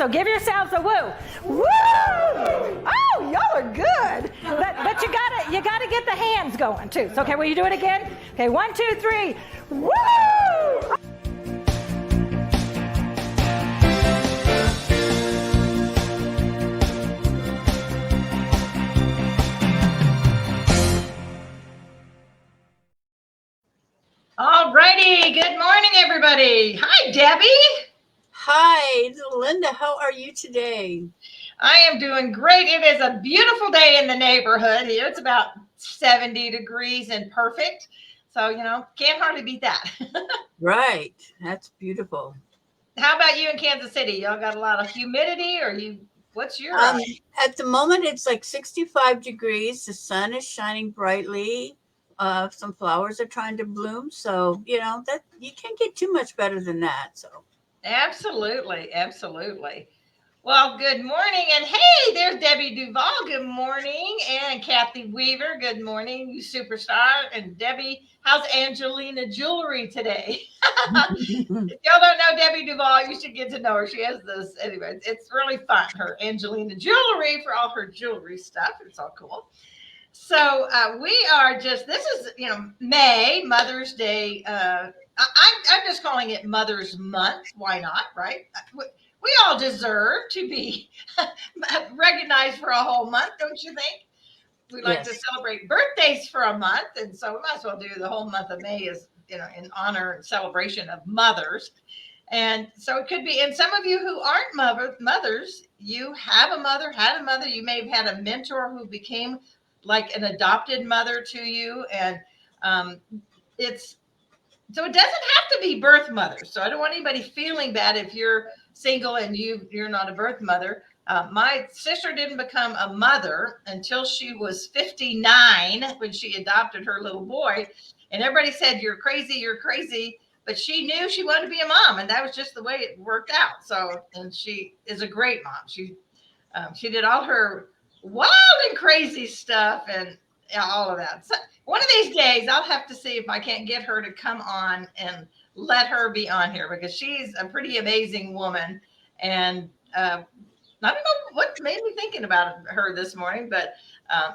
So give yourselves a woo. Woo! Oh, y'all are good. But you gotta get the hands going too. So okay, will you do it again? Okay, 1, 2, 3. Woo! All righty. Good morning, everybody. Hi, Debbie. Hi, Linda. How are you today? I am doing great. It is a beautiful day in the neighborhood here. It's about 70 degrees and perfect. So, can't hardly beat that. Right. That's beautiful. How about you in Kansas City? Y'all got a lot of humidity what's your At the moment, it's like 65 degrees. The sun is shining brightly. Some flowers are trying to bloom. So, that you can't get too much better than that. So Absolutely. Absolutely. Well, good morning. And hey, there's Debbie Duval. Good morning. And Kathy Weaver. Good morning, you superstar. And Debbie, how's Angelina Jewelry today? If y'all don't know Debbie Duval, you should get to know her. She has this. Anyway, it's really fun. Her Angelina Jewelry for all her jewelry stuff. It's all cool. So we are this is, May, Mother's Day. I'm just calling it Mother's Month. Why not, right? We all deserve to be recognized for a whole month, don't you think? We like to celebrate birthdays for a month, and so we might as well do the whole month of May as in honor and celebration of mothers. And so it could be, and some of you who aren't mothers, you have a mother, had a mother, you may have had a mentor who became like an adopted mother to you, and so it doesn't have to be birth mothers. So I don't want anybody feeling bad if you're single and you're not a birth mother. My sister didn't become a mother until she was 59 when she adopted her little boy. And everybody said, you're crazy. But she knew she wanted to be a mom, and that was just the way it worked out. So, and she is a great mom. She did all her wild and crazy stuff and all of that. So one of these days, I'll have to see if I can't get her to come on and let her be on here, because she's a pretty amazing woman. And I don't know what made me thinking about her this morning, but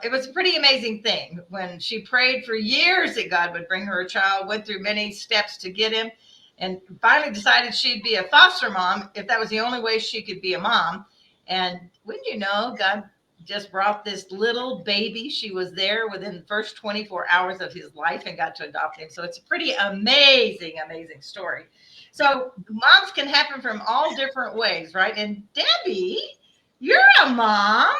it was a pretty amazing thing when she prayed for years that God would bring her a child, went through many steps to get him, and finally decided she'd be a foster mom if that was the only way she could be a mom. And wouldn't you know, God just brought this little baby. She was there within the first 24 hours of his life and got to adopt him. So it's a pretty amazing story. So moms can happen from all different ways, right? And Debbie, you're a mom.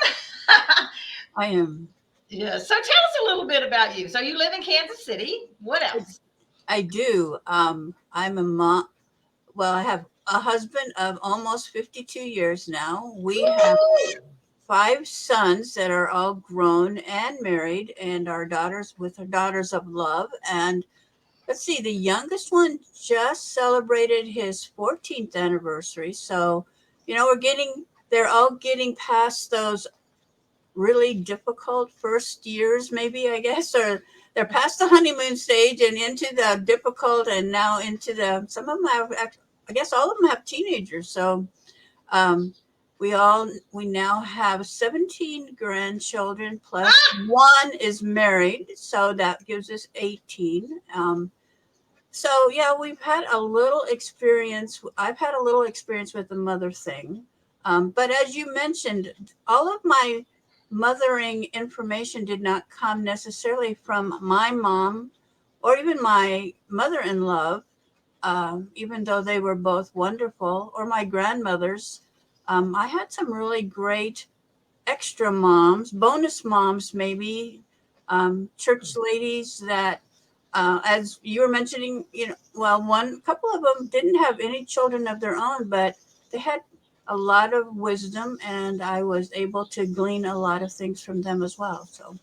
I am. Yeah. So tell us a little bit about you. So you live in Kansas City. What else? I do. I'm a mom. Well, I have a husband of almost 52 years now. We have 5 sons that are all grown and married, and our daughters of love. And let's see, the youngest one just celebrated his 14th anniversary. So, they're all getting past those really difficult first years, maybe, I guess, or they're past the honeymoon stage and into the difficult, and now into some of them have, I guess all of them have teenagers. So, we now have 17 grandchildren, plus one is married, so that gives us 18. So yeah, we've had a little experience. I've had a little experience with the mother thing, but as you mentioned, all of my mothering information did not come necessarily from my mom or even my mother-in-law, even though they were both wonderful, or my grandmothers. I had some really great extra moms, bonus moms, maybe, church ladies that, as you were mentioning, couple of them didn't have any children of their own, but they had a lot of wisdom, and I was able to glean a lot of things from them as well. So,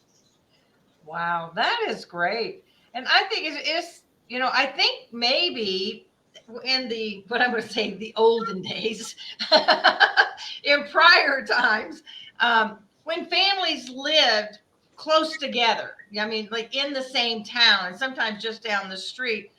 wow, that is great. And I think it's I think maybe in what I'm going to say, the olden days, in prior times, when families lived close together, I mean, like in the same town and sometimes just down the street,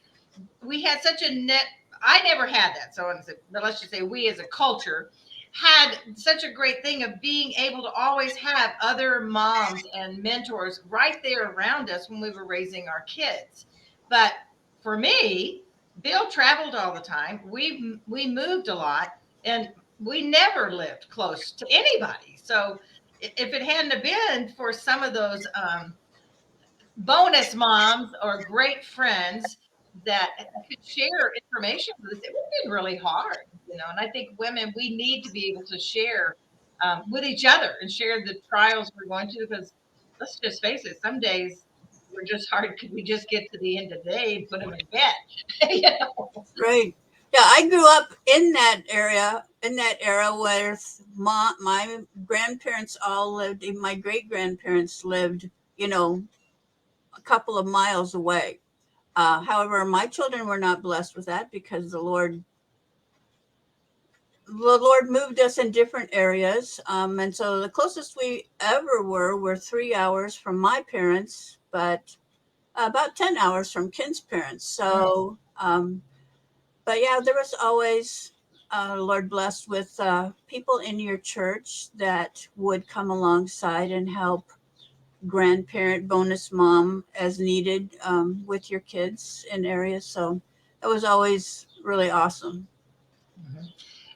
we had such a net. I never had that. So, but let's just say we as a culture had such a great thing of being able to always have other moms and mentors right there around us when we were raising our kids. But for me, Bill traveled all the time. We moved a lot, and we never lived close to anybody. So if it hadn't have been for some of those bonus moms or great friends that could share information with us, it would have been really hard, And I think women, we need to be able to share with each other and share the trials we're going to, because let's just face it, some days we're just hard. Could we just get to the end of the day and put them in bed? Right. Yeah, I grew up in that era where my grandparents all lived, and my great grandparents lived, a couple of miles away. However, my children were not blessed with that because the Lord moved us in different areas. And so the closest we ever were 3 hours from my parents, but about 10 hours from Ken's parents. So, but yeah, there was always, Lord blessed with people in your church that would come alongside and help grandparent, bonus mom as needed with your kids in areas. So that was always really awesome.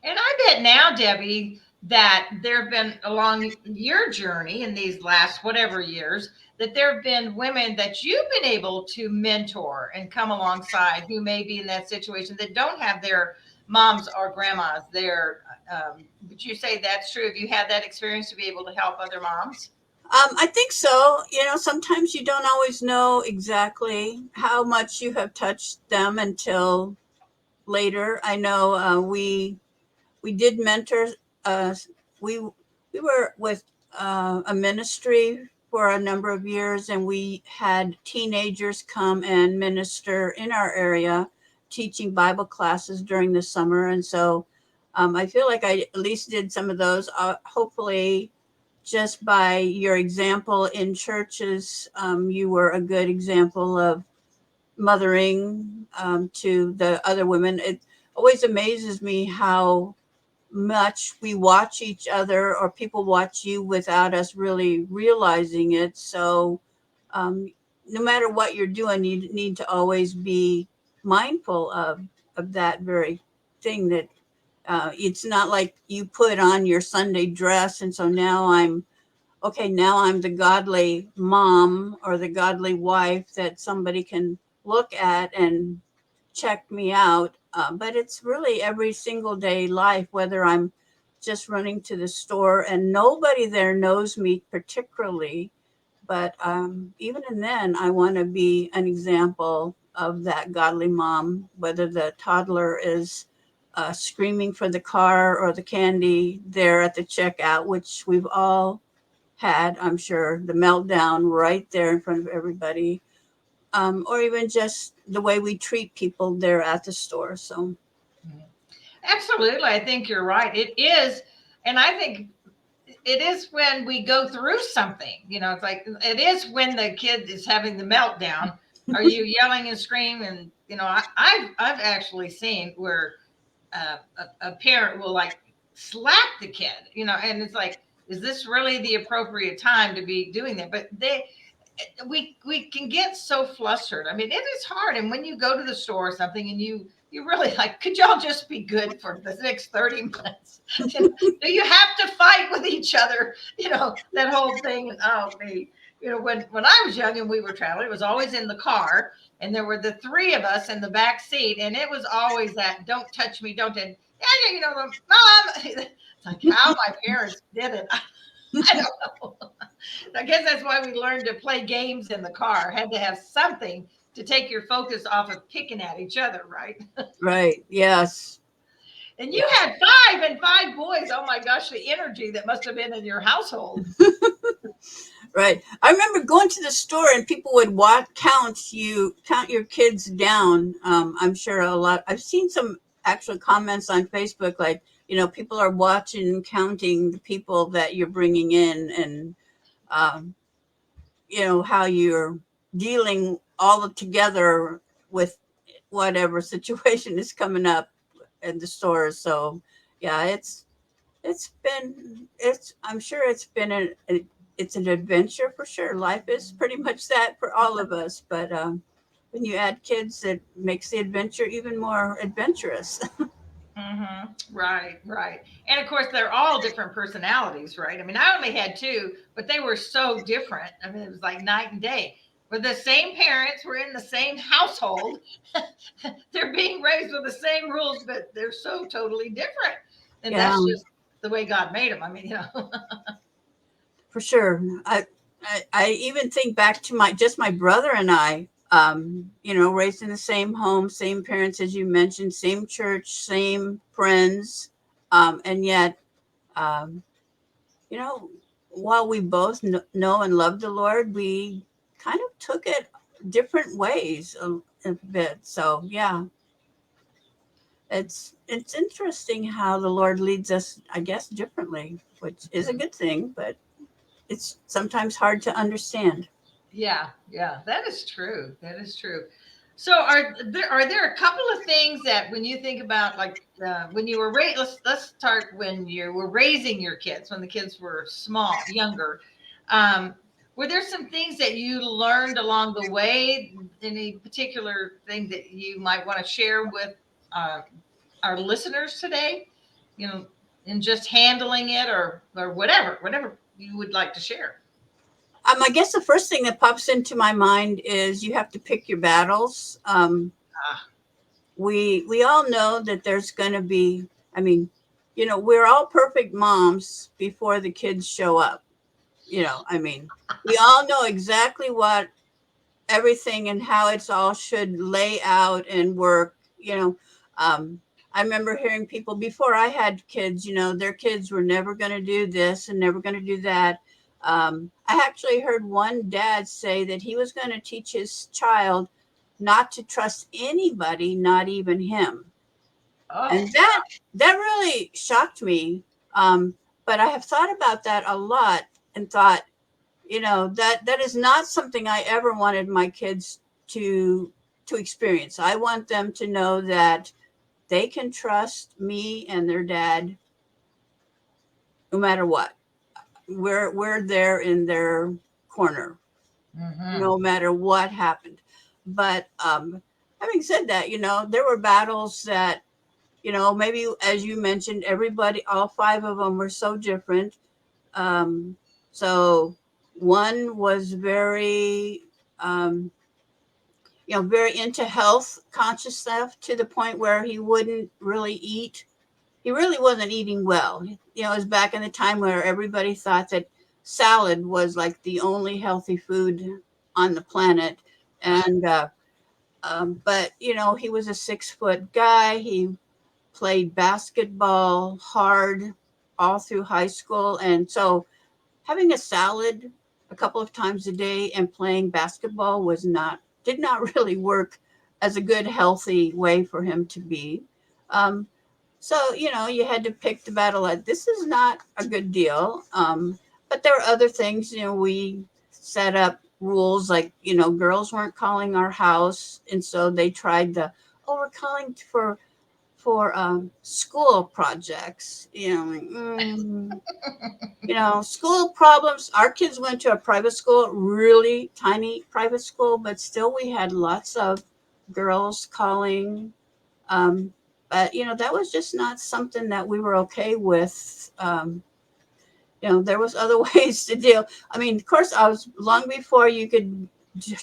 And I bet now, Debbie, that there have been along your journey in these last whatever years, that there have been women that you've been able to mentor and come alongside who may be in that situation that don't have their moms or grandmas there. Would you say that's true? Have you had that experience to be able to help other moms? I think so. Sometimes you don't always know exactly how much you have touched them until later. I know we did mentor. Uh, we were with a ministry for a number of years, and we had teenagers come and minister in our area, teaching Bible classes during the summer. And so I feel like I at least did some of those. Hopefully, just by your example in churches, you were a good example of mothering to the other women. It always amazes me how much we watch each other, or people watch you without us really realizing it. So um, no matter what you're doing, you need to always be mindful of that very thing, that it's not like you put on your Sunday dress and so now I'm the godly mom or the godly wife that somebody can look at and check me out. But it's really every single day life, whether I'm just running to the store and nobody there knows me particularly. But even and then, I want to be an example of that godly mom, whether the toddler is screaming for the car or the candy there at the checkout, which we've all had, I'm sure, the meltdown right there in front of everybody, or even just the way we treat people there at the store. So, Absolutely. I think you're right. It is. And I think it is when we go through something, it's like it is when the kid is having the meltdown. Are you yelling and screaming? And, I've actually seen where a parent will like slap the kid, and it's like, is this really the appropriate time to be doing that? But we can get so flustered. I mean, it is hard. And when you go to the store or something and you really like, could y'all just be good for the next 30 minutes? Do you have to fight with each other? That whole thing. And oh, me. When I was young and we were traveling, it was always in the car, and there were the three of us in the back seat, and it was always that don't touch me, don't. And mom. It's like how my parents did it. I don't know. I guess that's why we learned to play games in the car. Had to have something to take your focus off of picking at each other, right? right. Yes. And you had five boys. Oh my gosh, the energy that must have been in your household. Right. I remember going to the store and people would count your kids down. I'm sure I've seen some actual comments on Facebook, like, people are watching and counting the people that you're bringing in, and, how you're dealing all together with whatever situation is coming up in the stores. So yeah, I'm sure it's been it's an adventure for sure. Life is pretty much that for all of us, but when you add kids, it makes the adventure even more adventurous. Right, right. And of course, they're all different personalities, right? I mean, I only had two, but they were so different. I mean, it was like night and day. We're the same parents, we're in the same household. They're being raised with the same rules, but they're so totally different. And Yeah, that's just the way God made them. I mean, you know. for sure. I even think back to my brother and I, raised in the same home, same parents as you mentioned, same church, same friends, and yet, um, you know, while we both know and love the Lord, we kind of took it different ways a bit. So yeah, it's interesting how the Lord leads us, I guess, differently, which is a good thing, but it's sometimes hard to understand. Yeah, yeah, that is true. That is true. So, are there a couple of things that when you think about like when you were let's start when you were raising your kids when the kids were small, younger. Um, were there some things that you learned along the way? Any particular thing that you might want to share with uh, our listeners today? You know, in just handling it or whatever you would like to share. I guess the first thing that pops into my mind is you have to pick your battles. Ah, We all know that there's going to be. I mean, we're all perfect moms before the kids show up. I mean, we all know exactly what everything and how it's all should lay out and work. I remember hearing people before I had kids, their kids were never going to do this and never going to do that. I actually heard one dad say that he was going to teach his child not to trust anybody, not even him. And oh, that really shocked me. Um, but I have thought about that a lot and thought, that is not something I ever wanted my kids to experience. I want them to know that they can trust me and their dad no matter what. We're there in their corner mm-hmm. no matter what happened. But having said that, there were battles that, maybe as you mentioned, everybody, all five of them were so different. Um, so one was um, very into health conscious stuff to the point where he wouldn't really eat. He really wasn't eating well. It was back in the time where everybody thought that salad was like the only healthy food on the planet. And, but, he was a 6 foot guy. He played basketball hard all through high school. And so having a salad a couple of times a day and playing basketball did not really work as a good healthy way for him to be. Um, so you had to pick the battle. Like this is not a good deal. But there were other things. We set up rules like girls weren't calling our house, and so they tried we're calling for school projects. School problems. Our kids went to a private school, really tiny private school, but still we had lots of girls calling. Um, but, that was just not something that we were okay with. There was other ways to deal. I mean, of course, I was long before you could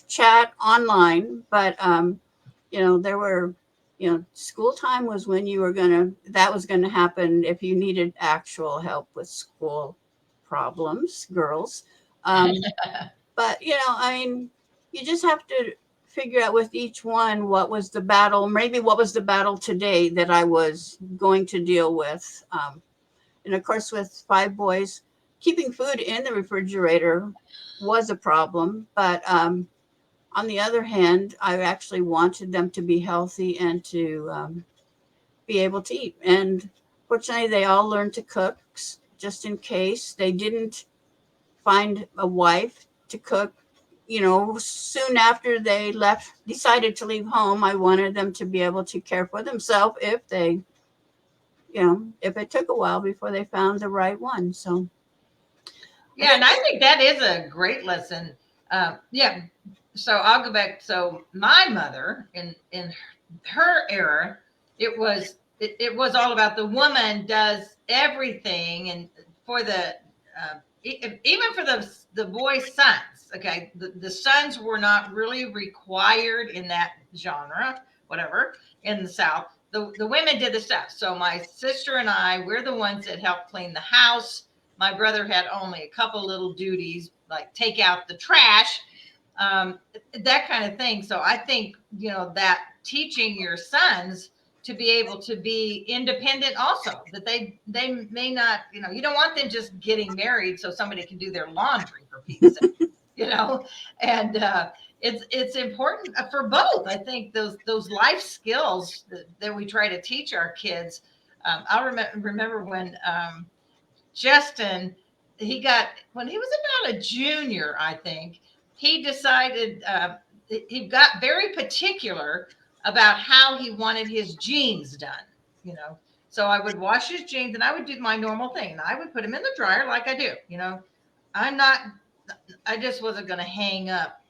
chat online, but, there were, school time was when that was going to happen if you needed actual help with school problems, girls. Um, but, I mean, you just have to figure out with each one what was the battle, maybe what was the battle today that I was going to deal with. And of course, with five boys, keeping food in the refrigerator was a problem. But on the other hand, I actually wanted them to be healthy and to be able to eat. And fortunately, they all learned to cook just in case they didn't find a wife to cook. Soon after they decided to leave home, I wanted them to be able to care for themselves if they if it took a while before they found the right one. So, Yeah, and I think that is a great lesson. Yeah. So I'll go back. So my mother, in her era, it was all about the woman does everything, and for the even for the boys' sons. Okay, the sons were not really required in that genre, whatever, in the South. The women did the stuff. So my sister and I, we're the ones that helped clean the house. My brother had only a couple little duties, like take out the trash, that kind of thing. So I think, that teaching your sons to be able to be independent also, that they may not, you don't want them just getting married so somebody can do their laundry, for Pete's sake, and it's important for both. I think those life skills that we try to teach our kids. I remember when Justin, when he was about a junior, I think, he decided, he got very particular about how he wanted his jeans done, you know. So I would wash his jeans and I would do my normal thing. And I would put them in the dryer like I do, I'm not, I just wasn't going to hang up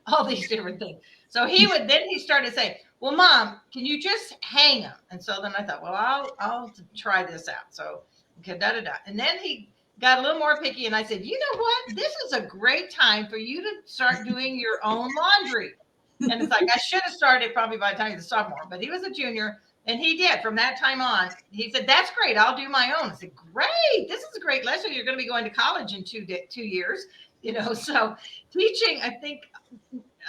all these different things. So then he started saying, well, Mom, can you just hang them? And so then I thought, well, I'll try this out. So, okay, da, da, da. And then he got a little more picky. And I said, you know what? This is a great time for you to start doing your own laundry. And it's like, I should have started probably by the time he was a sophomore, but he was a junior. And he did. From that time on, he said, that's great. I'll do my own. I said, great. This is a great lesson. You're going to be going to college in 2 years. So teaching, I think,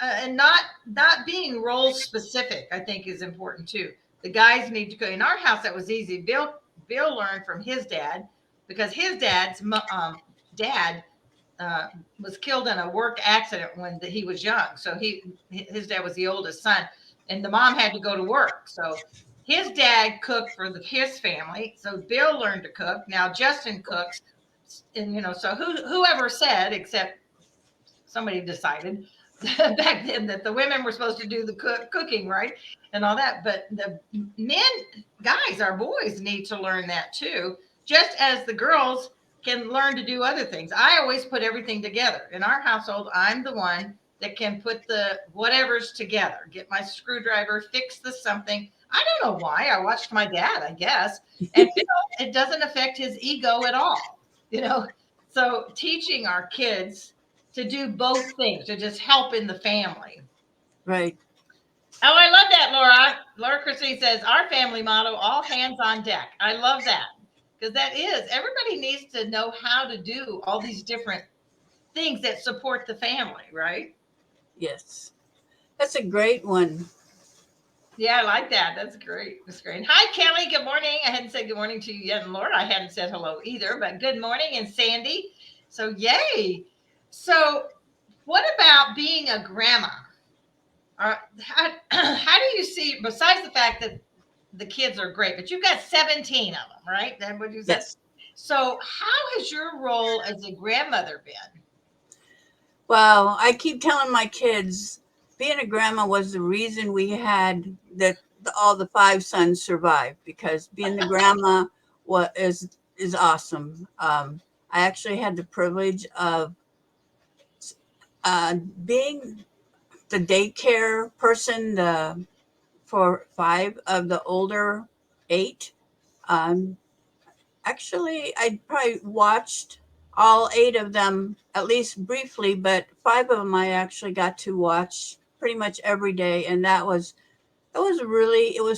and not being role specific, I think, is important too. The guys need to go. In our house, that was easy. Bill learned from his dad, because his dad's dad was killed in a work accident when he was young. So his dad was the oldest son, and the mom had to go to work. So his dad cooked for his family. So Bill learned to cook. Now Justin cooks, and so whoever said, except somebody decided back then that the women were supposed to do the cooking, right, and all that. But the guys, our boys, need to learn that too, just as the girls can learn to do other things. I always put everything together. In our household, I'm the one that can put the whatever's together, get my screwdriver, fix something. I don't know why. I watched my dad, I guess, and it doesn't affect his ego at all. So teaching our kids to do both things, to just help in the family. Right. Oh, I love that, Laura. Laura Christine says, our family motto, all hands on deck. I love that, because everybody needs to know how to do all these different things that support the family, right? Yes. That's a great one. Yeah, I like that. That's great. That's great. Hi, Kelly. Good morning. I hadn't said good morning to you yet, and Laura, I hadn't said hello either, but good morning. And Sandy. So, yay. So, what about being a grandma? How do you see, besides the fact that the kids are great, but you've got 17 of them, right? That what you said? Yes. So, how has your role as a grandmother been? Well, I keep telling my kids, being a grandma was the reason we had all the 5 sons survive, because being the grandma is awesome. I actually had the privilege of being the daycare person for 5 of the older 8. Actually, I probably watched all 8 of them at least briefly, but 5 of them I actually got to watch pretty much every day, and it was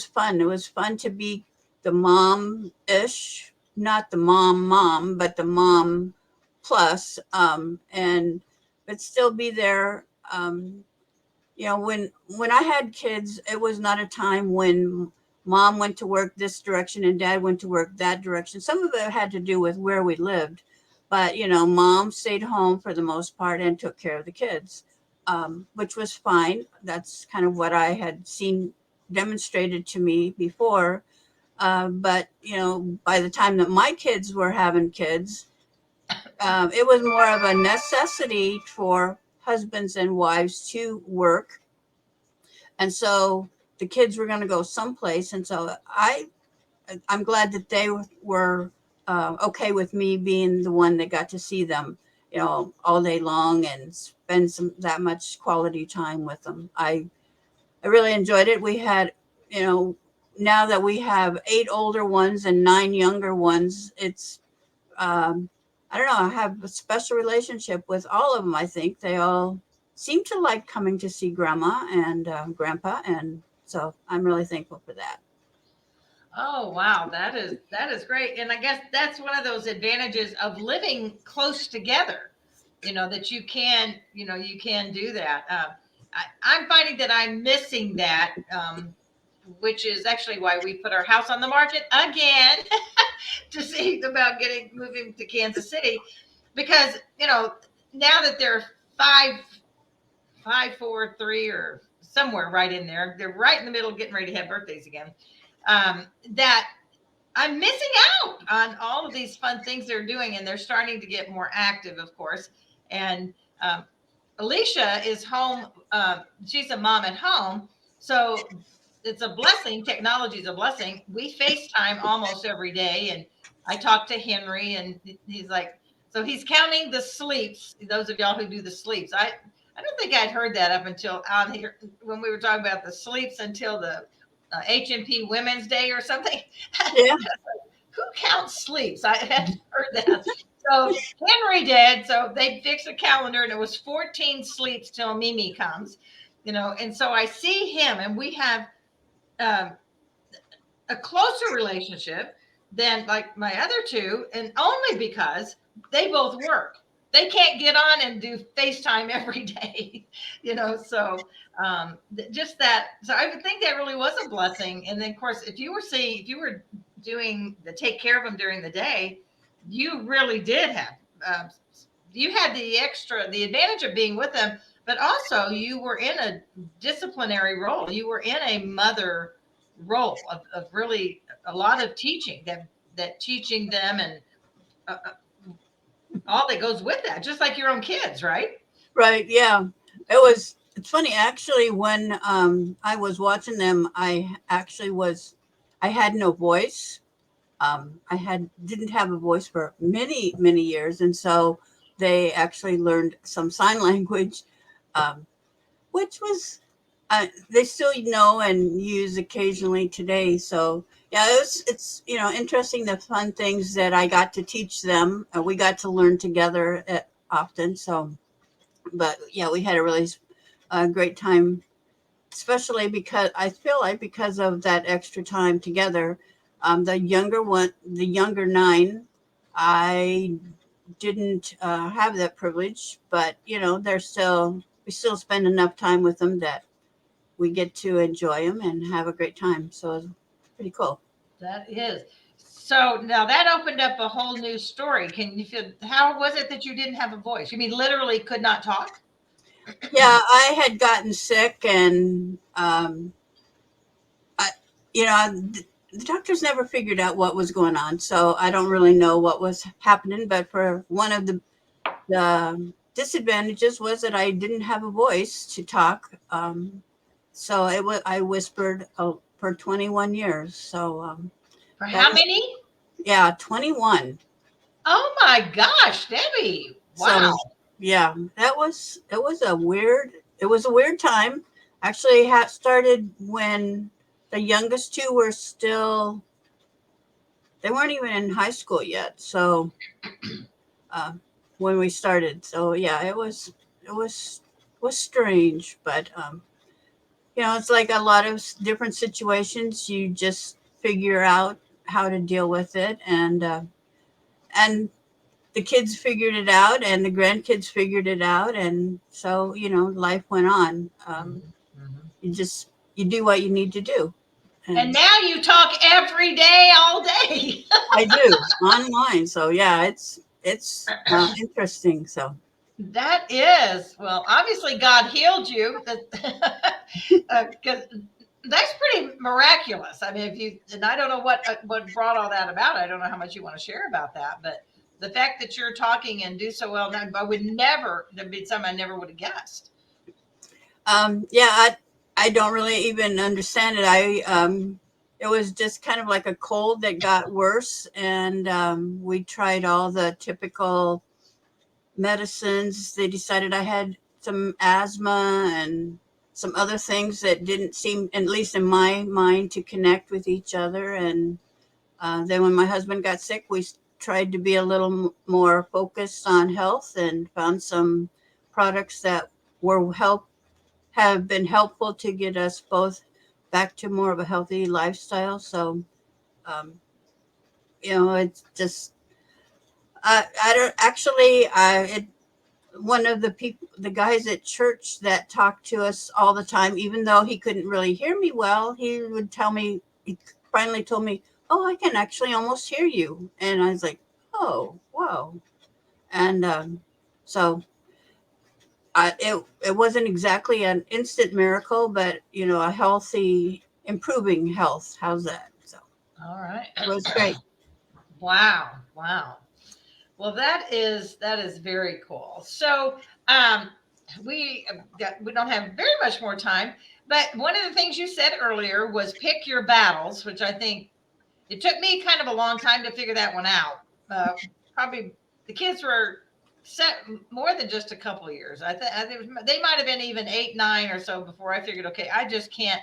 fun. It was fun to be the mom-ish, not the mom, but the mom plus, but still be there. When I had kids, it was not a time when mom went to work this direction and dad went to work that direction. Some of it had to do with where we lived, but mom stayed home for the most part and took care of the kids, which was fine. That's kind of what I had seen demonstrated to me before. But by the time that my kids were having kids, it was more of a necessity for husbands and wives to work. And so the kids were going to go someplace. And so I I'm glad that they were okay with me being the one that got to see them, all day long and spend that much quality time with them. I really enjoyed it. We had, now that we have 8 older ones and 9 younger ones, it's, I don't know, I have a special relationship with all of them. I think they all seem to like coming to see grandma and grandpa. And so I'm really thankful for that. Oh wow, that is great. And I guess that's one of those advantages of living close together. That you can do that. I'm finding that I'm missing that, which is actually why we put our house on the market again to see about moving to Kansas City, because now that they're 5, 4, 3, or somewhere right in there, they're right in the middle, getting ready to have birthdays again. That I'm missing out on all of these fun things they're doing, and they're starting to get more active, of course. And Alicia is home. She's a mom at home, so it's a blessing. Technology is a blessing. We FaceTime almost every day, and I talk to Henry, and he's like, so he's counting the sleeps. Those of y'all who do the sleeps, I don't think I'd heard that up until out here when we were talking about the sleeps until the HMP Women's Day or something. Yeah. Who counts sleeps? I hadn't heard that. So Henry did. So they fixed a calendar, and it was 14 sleeps till Mimi comes. And so I see him, and we have a closer relationship than like my other two, and only because they both work. They can't get on and do FaceTime every day, So just that. So I would think that really was a blessing. And then, of course, if you were doing the take care of them during the day, you really did have. You had the advantage of being with them, but also you were in a disciplinary role. You were in a mother role of really a lot of teaching that teaching them, and all that goes with that, just like your own kids, right? Right. Yeah. It's funny. Actually, when I was watching them, I had no voice. Didn't have a voice for many, many years. And so they actually learned some sign language, which was, they still know and use occasionally today. So yeah, it's interesting, the fun things that I got to teach them. We got to learn together often. So, but yeah, we had a really great time, especially because I feel like because of that extra time together. The younger 9, I didn't have that privilege, but we still spend enough time with them that we get to enjoy them and have a great time. So it's pretty cool. That is. So now that opened up a whole new story. Can you feel, how was it that you didn't have a voice? You mean literally could not talk? Yeah, I had gotten sick, and the doctors never figured out what was going on. So I don't really know what was happening. But for one of the disadvantages was that I didn't have a voice to talk. So I whispered for 21 years. So For how many? Yeah, 21. Oh my gosh, Debbie! Wow. So yeah, it was a weird time. Actually, it started when the youngest 2 were still. They weren't even in high school yet. So when we started, so yeah, it was strange, but it's like a lot of different situations. You just figure out how to deal with it, and the kids figured it out, and the grandkids figured it out, and so life went on. You do what you need to do. And now you talk every day, all day. I do online, so yeah, it's interesting. So That is, well, obviously God healed you, because that's pretty miraculous. I mean, and I don't know what brought all that about. I don't know how much you want to share about that, but the fact that you're talking and do so well, I would never, that'd be something I never would have guessed. yeah, I don't really even understand it. it was just kind of like a cold that got worse. And we tried all the typical medicines. They decided I had some asthma and some other things that didn't seem, at least in my mind, to connect with each other. And then when my husband got sick, we tried to be a little more focused on health and found some products that were have been helpful to get us both back to more of a healthy lifestyle. So, um, it's just I don't actually one of the people, the guys at church that talked to us all the time, even though he couldn't really hear me well, he would tell me, he finally told me, "Oh, I can actually almost hear you." And I was like, "Oh, whoa." And so it wasn't exactly an instant miracle, but a healthy, improving health. How's that? So All right. it was great. Wow. Wow. Well, that is very cool. So we we don't have very much more time, but one of the things you said earlier was pick your battles, which I think it took me kind of a long time to figure that one out. Probably the kids were set more than just a couple of years. I think they might have been even 8, 9 or so before I figured, okay, I just can't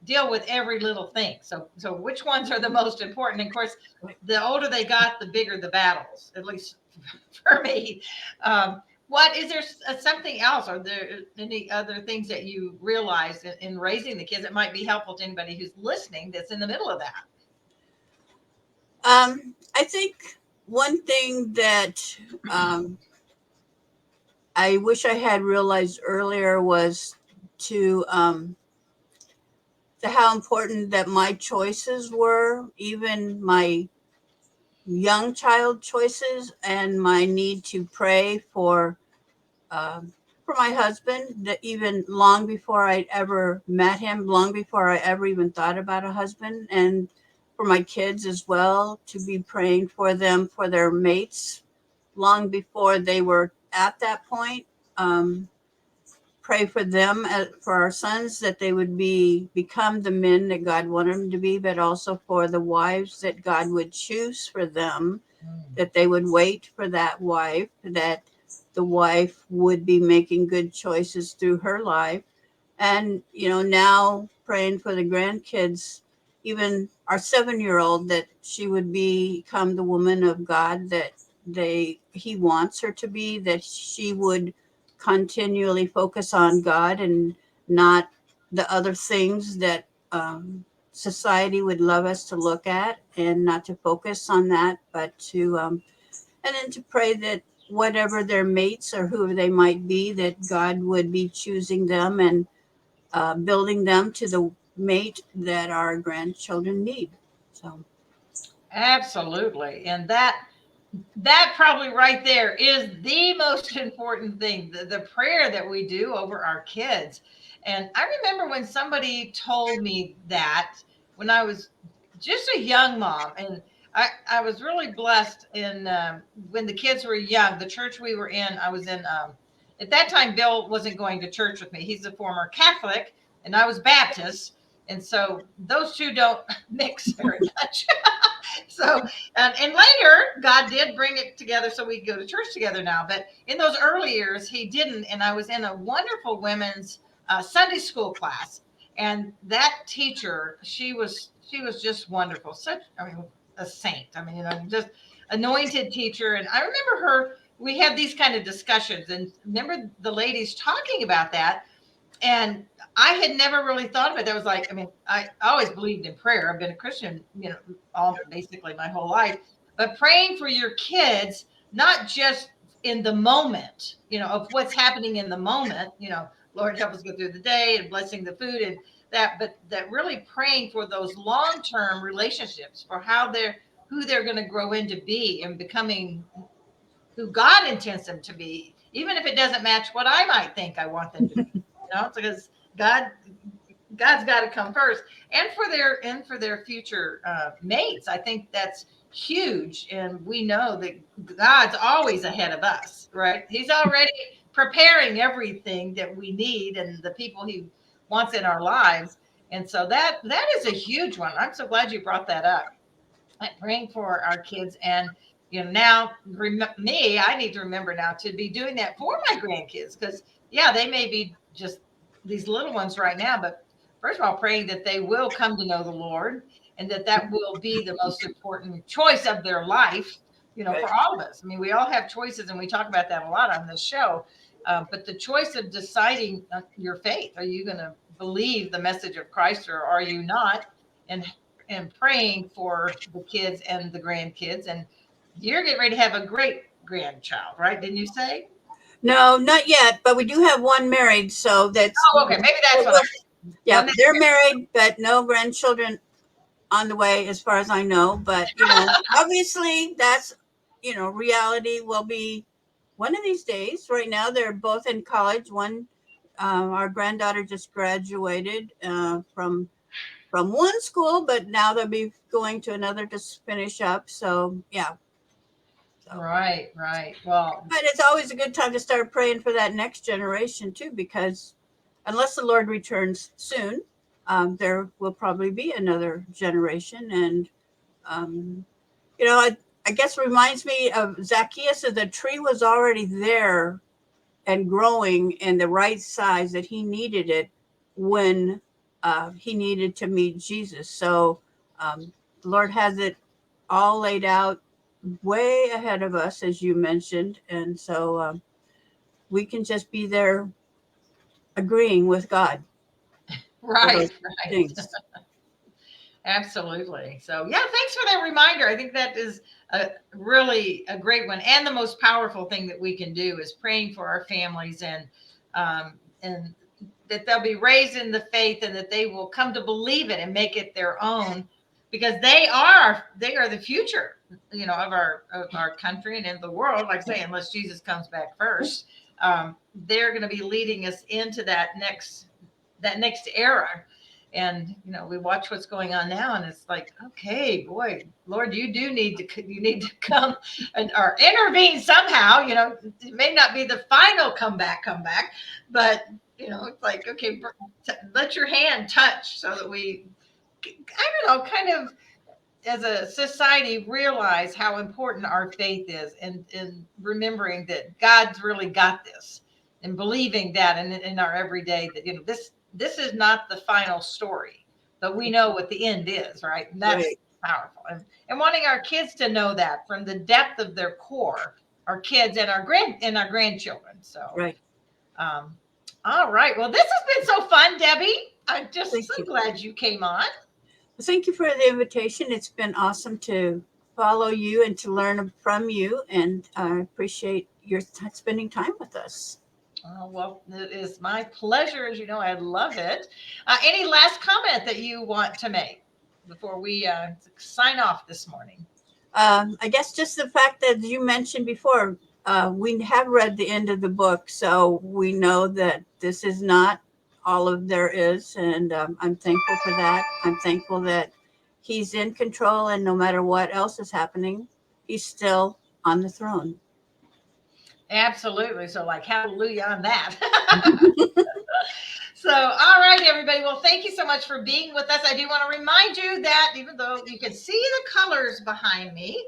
deal with every little thing. So which ones are the most important? And of course, the older they got, the bigger the battles, at least for me. What is there something else? Are there any other things that you realize in raising the kids that might be helpful to anybody who's listening that's in the middle of that? I think one thing that I wish I had realized earlier was to how important that my choices were, even my young child choices, and my need to pray for my husband. That even long before I ever met him, long before I ever even thought about a husband, and for my kids as well, to be praying for them, for their mates, long before they were at that point. Pray for them, for our sons, that they would become the men that God wanted them to be, but also for the wives that God would choose for them, that they would wait for that wife, that the wife would be making good choices through her life. And, now praying for the grandkids, even our 7-year old, that she would become the woman of God that he wants her to be, that she would continually focus on God and not the other things that society would love us to look at, and not to focus on that, but to and then to pray that whatever their mates or whoever they might be, that God would be choosing them and building them to the mate that our grandchildren need. So, Absolutely. And that probably right there is the most important thing, the prayer that we do over our kids. And I remember when somebody told me that when I was just a young mom, and I was really blessed in when the kids were young, the church we were in, I was in, at that time, Bill wasn't going to church with me. He's a former Catholic and I was Baptist. And so those two don't mix very much. So and later God did bring it together so we go to church together now, but in those early years he didn't. And I was in a wonderful women's Sunday school class, and that teacher, she was just wonderful, such, I mean, a saint, I mean, just anointed teacher. And I remember her, we had these kind of discussions, and remember the ladies talking about that. And I had never really thought of it. That was like, I mean, I always believed in prayer. I've been a Christian, all basically my whole life. But praying for your kids, not just in the moment, of what's happening in the moment, Lord help us go through the day and blessing the food and that, but that really praying for those long-term relationships, for who they're going to grow into be and becoming who God intends them to be, even if it doesn't match what I might think I want them to be. Because God's got to come first, and for their future mates. I think that's huge, and we know that God's always ahead of us, right? He's already preparing everything that we need and the people He wants in our lives. And so that is a huge one. I'm so glad you brought that up. Like praying for our kids. And now me, I need to remember now to be doing that for my grandkids, because yeah, they may be just these little ones right now, but first of all, praying that they will come to know the Lord, and that will be the most important choice of their life, Right. for all of us. I mean, we all have choices, and we talk about that a lot on this show. But the choice of deciding your faith, are you going to believe the message of Christ, or are you not? And praying for the kids and the grandkids. And you're getting ready to have a great grandchild, right? Didn't you say? No, not yet, but we do have one married, so that's Oh, okay. Maybe that's what yeah, one they're married, but no grandchildren on the way as far as I know. But obviously that's reality will be one of these days. Right now they're both in college. One our granddaughter just graduated from one school, but now they'll be going to another to finish up. So yeah. So. Right. Well, But it's always a good time to start praying for that next generation too, because unless the Lord returns soon, there will probably be another generation. And I guess reminds me of Zacchaeus. The tree was already there and growing in the right size that he needed it when he needed to meet Jesus. So the Lord has it all laid out way ahead of us, as you mentioned. And so we can just be there agreeing with God. right. Things. Absolutely. So yeah, thanks for that reminder. I think that is really a great one. And the most powerful thing that we can do is praying for our families, and that they'll be raised in the faith, and that they will come to believe it and make it their own, because they are the future, of our country and in the world. Like I say, unless Jesus comes back first, they're going to be leading us into that next era. And we watch what's going on now, and it's like, okay, boy, Lord, you need to come or intervene somehow. It may not be the final comeback, but it's like, okay, let your hand touch, so that we, I don't know, kind of as a society realize how important our faith is, and remembering that God's really got this, and believing that in our everyday, that this is not the final story, but we know what the end is, right? And that's Right. powerful. And wanting our kids to know that from the depth of their core, our kids and our grandchildren. So, Right. All right. Well, this has been so fun, Debbie. I'm just Thank so you. glad you came on. Thank you for the invitation. It's been awesome to follow you and to learn from you, and I appreciate your spending time with us. Oh, well, it is my pleasure. As you know, I love it. Any last comment that you want to make before we sign off this morning? I guess just the fact that you mentioned before, we have read the end of the book, so we know that this is not all of there is, and I'm thankful for that. I'm thankful that he's in control, and no matter what else is happening, he's still on the throne. Absolutely. So, like, hallelujah on that. So, all right, everybody. Well, thank you so much for being with us. I do want to remind you that even though you can see the colors behind me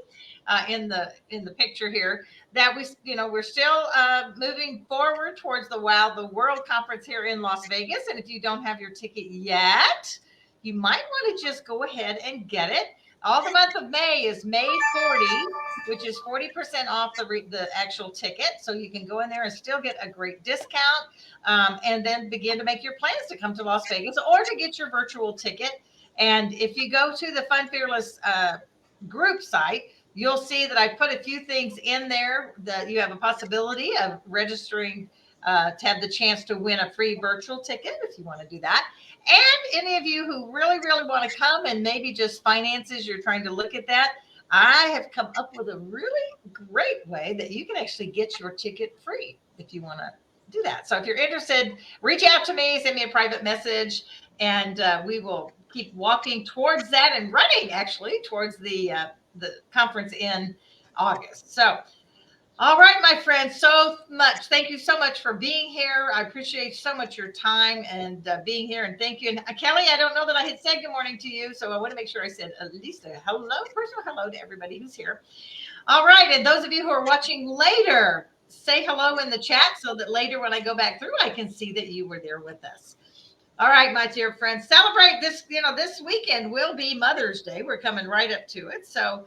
in the picture here, that we're still moving forward towards the Wow the World conference here in Las Vegas. And if you don't have your ticket yet, you might want to just go ahead and get it. All the month of May is May 40, which is 40% off the actual ticket. So you can go in there and still get a great discount, and then begin to make your plans to come to Las Vegas or to get your virtual ticket. And if you go to the Fun Fearless group site, you'll see that I put a few things in there that you have a possibility of registering to have the chance to win a free virtual ticket if you want to do that. And any of you who really, really want to come, and maybe just finances, you're trying to look at that, I have come up with a really great way that you can actually get your ticket free if you want to do that. So if you're interested, reach out to me, send me a private message, and we will keep walking towards that, and running actually towards the conference in August. So All right, my friends, so much. Thank you so much for being here. I appreciate so much your time and being here. And thank you. And Kelly, I don't know that I had said good morning to you, so I want to make sure I said at least a hello, personal hello to everybody who's here. All right, and those of you who are watching later, say hello in the chat so that later when I go back through, I can see that you were there with us. All right, my dear friends, celebrate this. This weekend will be Mother's Day. We're coming right up to it, so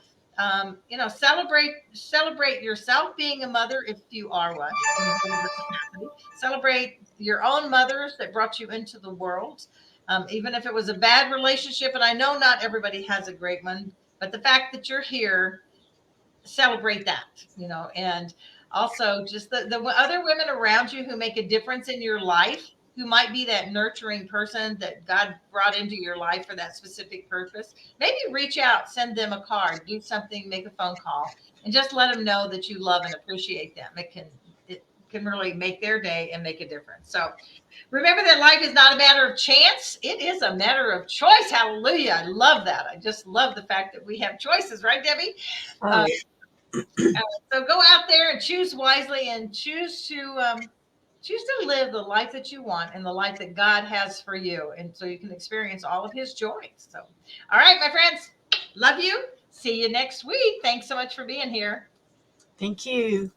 celebrate yourself being a mother if you are one. Celebrate your own mothers that brought you into the world, even if it was a bad relationship. And I know not everybody has a great one, but the fact that you're here, celebrate that. And also just the other women around you who make a difference in your life, who might be that nurturing person that God brought into your life for that specific purpose. Maybe reach out, send them a card, do something, make a phone call, and just let them know that you love and appreciate them. It can really make their day and make a difference. So remember that life is not a matter of chance. It is a matter of choice. Hallelujah. I love that. I just love the fact that we have choices, right, Debbie? Oh, So go out there and choose wisely and choose to live the life that you want and the life that God has for you, and so you can experience all of His joys. So, all right, my friends, love you. See you next week. Thanks so much for being here. thank you.